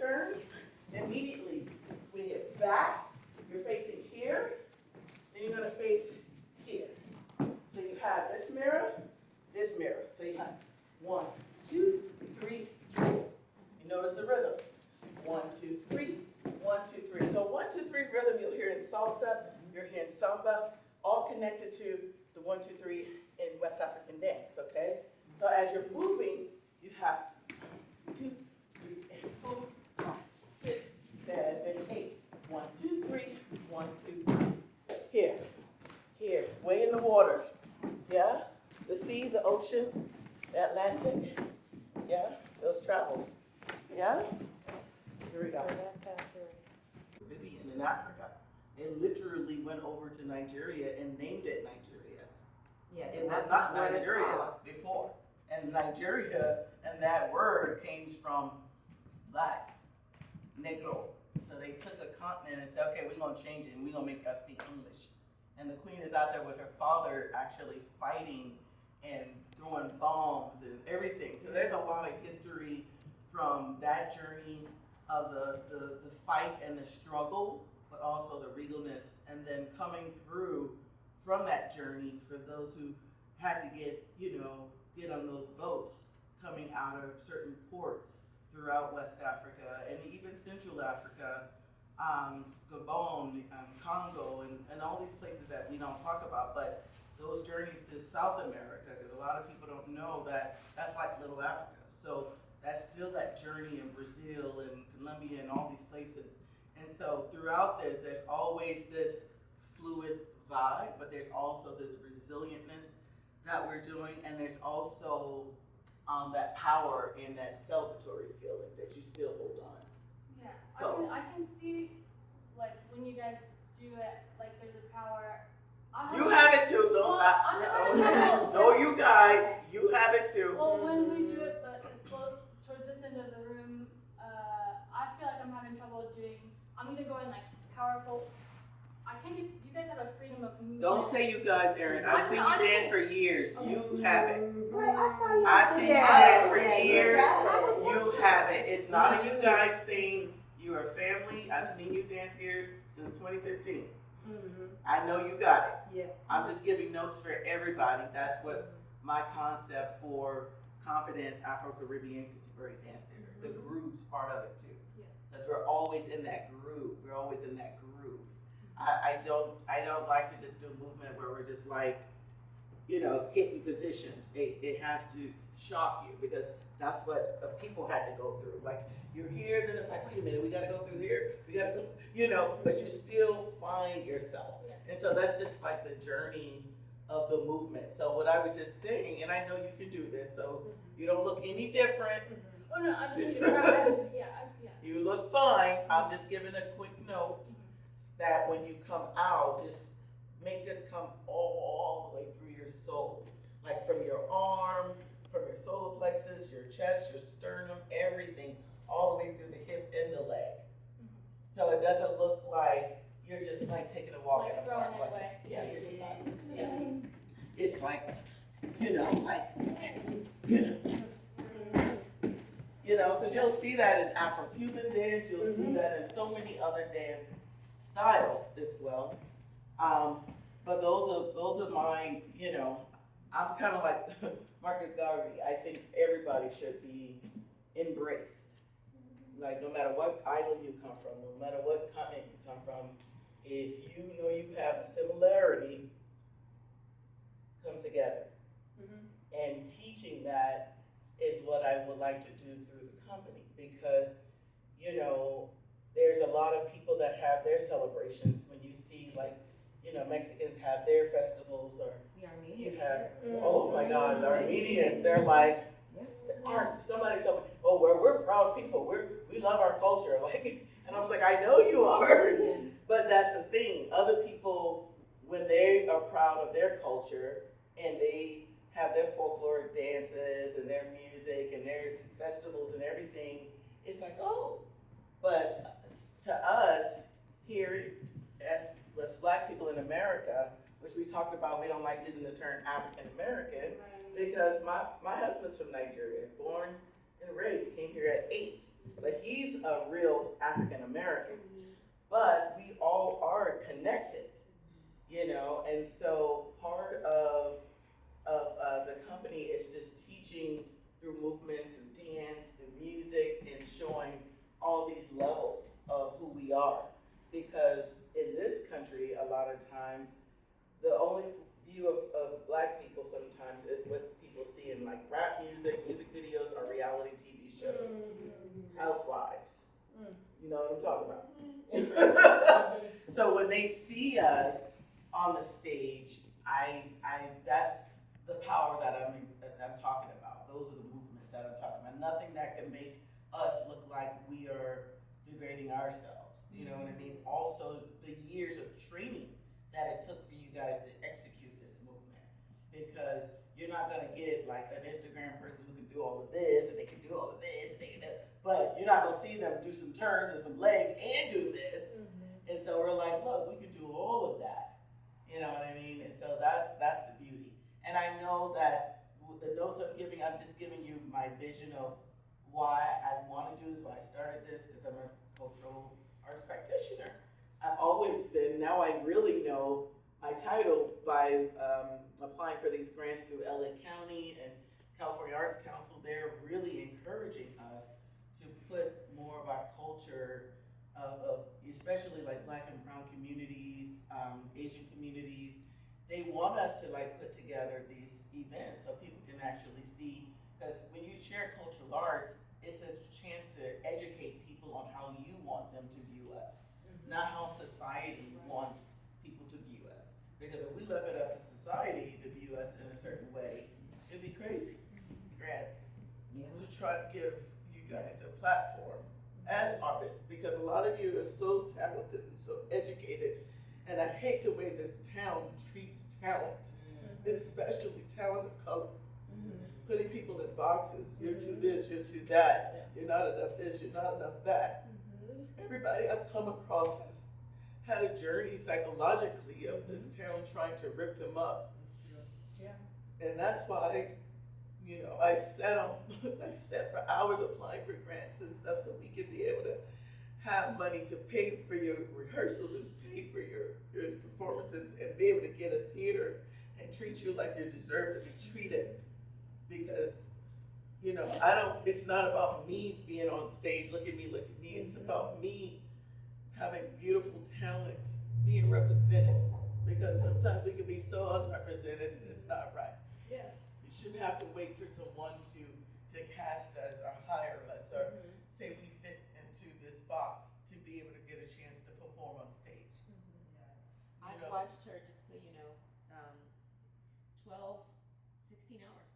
turn, immediately swing it back. You're facing here, then you're gonna face here. So you have this mirror. So you have 1, 2, 3, 4. You notice the rhythm. 1, 2, 3, 1, 2, 3. So 1, 2, 3 rhythm you'll hear in salsa, you're hearing samba, all connected to the 1, 2, 3 in West African dance, okay? So as you're moving, you have 2, 3, 4, 5, 6, 7, 8. 1, 2, 3, 1, 2, 3. Here, way in the water. Yeah? The sea, the ocean, the Atlantic. Yeah? Those travels. Yeah? Here we go. Caribbean in Africa. They literally went over to Nigeria and named it Nigeria. Yeah, It was not Nigeria before. And Nigeria, and that word came from black, negro. So they took a continent and said, okay, we're going to change it and we're going to make us speak English. And the queen is out there with her father actually fighting and throwing bombs and everything. So there's a lot of history from that journey of the fight and the struggle, but also the regalness, and then coming through from that journey for those who had to get on those boats coming out of certain ports throughout West Africa and even Central Africa, Gabon, Congo, and all these places that we don't talk about, but those journeys to South America, because a lot of people don't know that that's like Little Africa. So that's still that journey in Brazil and Colombia and all these places. And so throughout this, there's always this fluid vibe, but there's also this resilientness that we're doing, and there's also that power and that celebratory feeling that you still hold on. Yeah, So I can see, like, when you guys do it, like, there's a power. you have it too, no, you guys, you have it too. Well, when we do it, but it's towards this end of the room, I feel like I'm having trouble I'm either going, like, powerful. I can't get, you guys have a freedom of movement. Don't say you guys, Erin. I've seen you dance for years. You have it. Right, I saw you. I've seen you dance for years. You have it. It's not a you guys thing. You are family. I've seen you dance here since 2015. I know you got it. Yeah. I'm just giving notes for everybody. That's what my concept for Confidence Afro-Caribbean Contemporary Dance Theater. The grooves part of it too. Because we're always in that groove. We're always in that groove. I don't like to just do movement where we're just like, hitting positions. It has to shock you, because that's what people had to go through. Like, you're here, then it's like, wait a minute, we gotta go through here, we gotta go, but you still find yourself. And so that's just like the journey of the movement. So what I was just saying, and I know you can do this, so you don't look any different. Oh no, I'm just yeah. You look fine. I'm just giving a quick note that when you come out, just make this come all the way through your soul. Like from your arm, from your solar plexus, your chest, your sternum, everything, all the way through the hip and the leg. So it doesn't look like you're just like taking a walk in the park. Yeah, you're just not. Yeah. It's like, because you'll see that in Afro-Cuban dance, you'll see that in so many other dance styles as well. But those are my, I'm kind of like Marcus Garvey. I think everybody should be embraced. Like, no matter what island you come from, no matter what continent you come from, if you know you have a similarity, come together. And teaching that is what I would like to do through the company, because, there's a lot of people that have their celebrations. When you see, like, Mexicans have their festivals, or The Armenians. you have, oh my God, the Armenians, they're like, somebody told me, oh, we're proud people, we love our culture, like, and I was like, I know you are, but that's the thing. Other people, when they are proud of their culture and they have their folkloric dances and their music and their festivals and everything, it's like, oh. But to us here, as Black people in America, which we talked about, we don't like using the term African American, because my husband's from Nigeria, born and raised, came here at 8, but he's she's a real African American, but we all are connected, you know, and so part of the company is just teaching through movement, through dance, through music, and showing all these levels of who we are. Because in this country, a lot of times, the only view of black people sometimes is what people see in like rap music, music videos, or reality TV shows. Housewives. You know what I'm talking about. So when they see us on the stage, I that's the power that I'm talking about. Those are the movements that I'm talking about. Nothing that can make us look like we are degrading ourselves. You know what I mean? Also, the years of training that it took for you guys to execute this movement, because you're not gonna get like an Instagram person who can do all of this and they can do all of this and they can do, but you're not gonna see them do some turns and some legs and do this. And so we're like, look, we can do all of that. You know what I mean? And so that's the beauty. And I know that the notes I'm giving, I'm just giving you my vision of why I want to do this, why I started this, because I'm a cultural arts practitioner. I've always been. Now I really know my title by applying for these grants through LA County and California Arts Council. They're really encouraging us to put more of our culture of especially like Black and brown communities, Asian communities. They want us to like put together these events so people can actually see, because when you share cultural arts, it's a chance to educate people on how you want them to view us, not how society wants people to view us. Because if we left it up to society to view us in a certain way, it'd be crazy. Grants to try to give you guys a platform as artists, because a lot of you are so talented and so educated, and I hate the way this town treats talent, especially talent of color. Putting people in boxes. You're too this, you're too that. You're not enough this, you're not enough that. Everybody I've come across has had a journey psychologically of this town trying to rip them up. And that's why, you know, I sat for hours applying for grants and stuff so we can be able to have money to pay for your rehearsals and pay for your performances and be able to get a theater and treat you like you deserve to be treated. Because, you know, it's not about me being on stage, look at me, it's about me having beautiful talent being represented. Because sometimes we can be so unrepresented and it's not right. You shouldn't have to wait for someone to cast us or hire us or say we fit into this box to be able to get a chance to perform on stage. I've watched her, just so you know, 12, 16 hours.